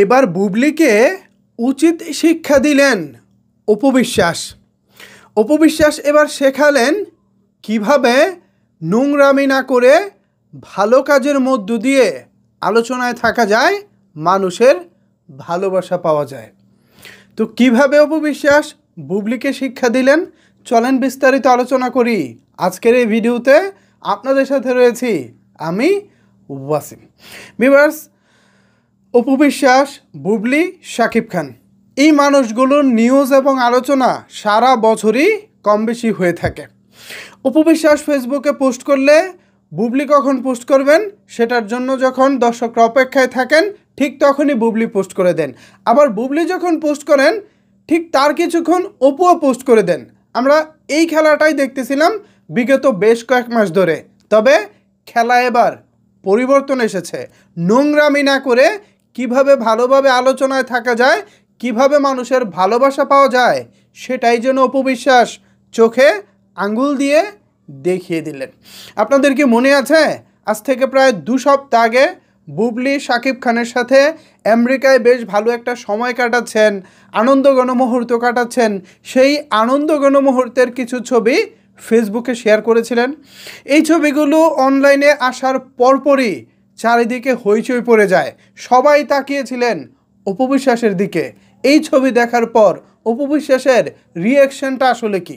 এবার বুবলিকে উচিত শিক্ষা দিলেন অপবিশ্বাস। অপবিশ্বাস এবার শেখালেন কিভাবে নোংরামি না করে ভালো কাজের মধ্য দিয়ে আলোচনায় থাকা যায়, মানুষের ভালোবাসা পাওয়া যায়। তো কিভাবে অপবিশ্বাস বুবলিকে শিক্ষা দিলেন, চলেন বিস্তারিত আলোচনা করি আজকের এই ভিডিওতে। আপনাদের সাথে রয়েছি আমি ওয়াসিম। ভিউয়ার্স, অপবিশ্বাস, বুবলি, শাকিব খান, এই মানুষগুলোর নিউজ এবং আলোচনা সারা বছরই কম বেশি হয়ে থাকে। অপবিশ্বাস ফেসবুকে পোস্ট করলে বুবলি কখন পোস্ট করবেন সেটার জন্য যখন দর্শকরা অপেক্ষায় থাকেন, ঠিক তখনই বুবলি পোস্ট করে দেন। আবার বুবলি যখন পোস্ট করেন ঠিক তার কিছুক্ষণ অপুও পোস্ট করে দেন। আমরা এই খেলাটাই দেখতেছিলাম বিগত বেশ কয়েক মাস ধরে। তবে খেলা এবার পরিবর্তন এসেছে। নোংরামি না করে কিভাবে ভালোভাবে আলোচনায় থাকা যায়, কিভাবে মানুষের ভালোবাসা পাওয়া যায়, সেটাই যেন অপবিশ্বাস চোখে আঙ্গুল দিয়ে দেখিয়ে দিলেন। আপনাদের কি মনে আছে, আজ থেকে প্রায় 2 সপ্তাহ আগে বুবলি শাকিব খানের সাথে আমেরিকায় বেশ ভালো একটা সময় কাটাচ্ছেন, আনন্দঘন মুহূর্ত কাটাচ্ছেন। সেই আনন্দঘন মুহূর্তের কিছু ছবি ফেসবুকে শেয়ার করেছিলেন। এই ছবিগুলো অনলাইনে আসার পরপরই চারিদিকে হইচই পড়ে যায়। সবাই তাকিয়েছিলেন অপবিশ্বাসের দিকে। এই ছবি দেখার পর অপবিশ্বাসের রিয়াকশনটা আসলে কি,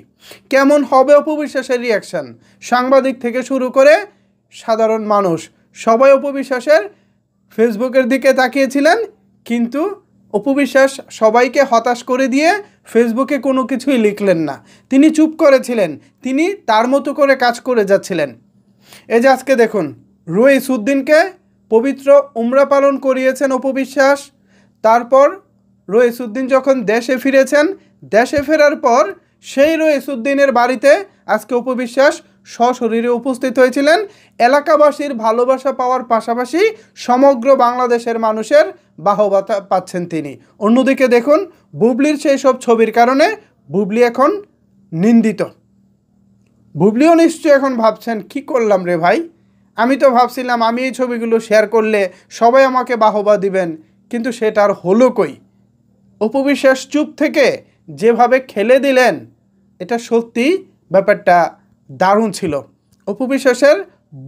কেমন হবে অপবিশ্বাসের রিয়াকশন? সাংবাদিক থেকে শুরু করে সাধারণ মানুষ সবাই অপবিশ্বাসের ফেসবুকের দিকে তাকিয়েছিলেন। কিন্তু অপবিশ্বাস সবাইকে হতাশ করে দিয়ে ফেসবুকে কোনো কিছুই লিখলেন না। তিনি চুপ করেছিলেন, তিনি তার মতো করে কাজ করে যাচ্ছিলেন। এই যে আজকে দেখুন, রইসউদ্দিনকে পবিত্র উমরা পালন করিয়েছেন অপবিশ্বাস। তারপর রইসউদ্দিন যখন দেশে ফিরেছেন, দেশে ফেরার পর সেই রইসউদ্দিনের বাড়িতে আজকে অপবিশ্বাস সশরীরে উপস্থিত হয়েছিলেন। এলাকাবাসীর ভালোবাসা পাওয়ার পাশাপাশি সমগ্র বাংলাদেশের মানুষের বাহবা পাচ্ছেন তিনি। অন্যদিকে দেখুন, বুবলির সেই সব ছবির কারণে বুবলি এখন নিন্দিত। বুবলিও নিশ্চয়ই এখন ভাবছেন, কি করলাম রে ভাই, আমি তো ভাবছিলাম আমি এই ছবিগুলো শেয়ার করলে সবাই আমাকে বাহবা দিবেন, কিন্তু সেটা আর হলো কই। অপবিশ্বাস চুপ থেকে যেভাবে খেলে দিলেন, এটা সত্যি ব্যাপারটা দারুণ ছিল। অপবিশ্বাসের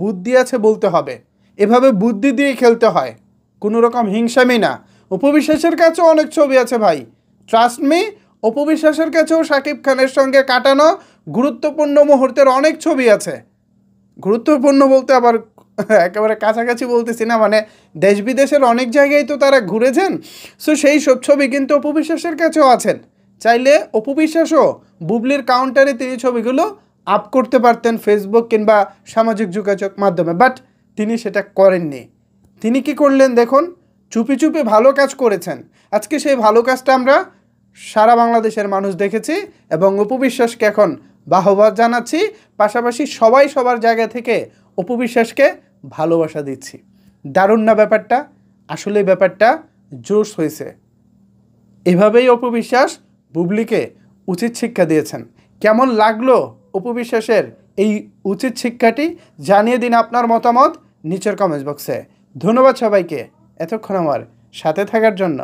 বুদ্ধি আছে বলতে হবে, এভাবে বুদ্ধি দিয়ে খেলতে হয়, কোনো রকম হিংসামি না। অপবিশ্বাসের কাছেও অনেক ছবি আছে ভাই, ট্রাস্ট মি। অপবিশ্বাসের কাছেও শাকিব খানের সঙ্গে কাটানো গুরুত্বপূর্ণ মুহূর্তের অনেক ছবি আছে। গুরুত্বপূর্ণ বলতে আবার একেবারে কাছাকাছি বলতেছি না, মানে দেশ বিদেশের অনেক জায়গায় তো তারা ঘুরেছেন। সো সেই সব ছবি কিন্তু অপবিশ্বাসের কাছেও আছেন। চাইলে অপবিশ্বাসও বুবলির কাউন্টারে তিনি ছবিগুলো আপ করতে পারতেন ফেসবুক কিংবা সামাজিক যোগাযোগ মাধ্যমে, বাট তিনি সেটা করেননি। তিনি কি করলেন দেখুন, চুপি চুপি ভালো কাজ করেছেন। আজকে সেই ভালো কাজটা আমরা সারা বাংলাদেশের মানুষ দেখেছি এবং অপবিশ্বাসকে এখন বাহবা জানাচ্ছি। পাশাপাশি সবাই সবার জায়গা থেকে অপবিশ্বাসকে ভালোবাসা দিচ্ছি। দারুণ না ব্যাপারটা? আসলে ব্যাপারটা জোশ হয়েছে। এভাবেই অপবিশ্বাস বুবলিকে উচিত শিক্ষা দিয়েছেন। কেমন লাগলো অপবিশ্বাসের এই উচিত শিক্ষাটি? জানিয়ে দিন আপনার মতামত নিচের কমেন্ট বক্সে। ধন্যবাদ সবাইকে এতক্ষণ আমার সাথে থাকার জন্য।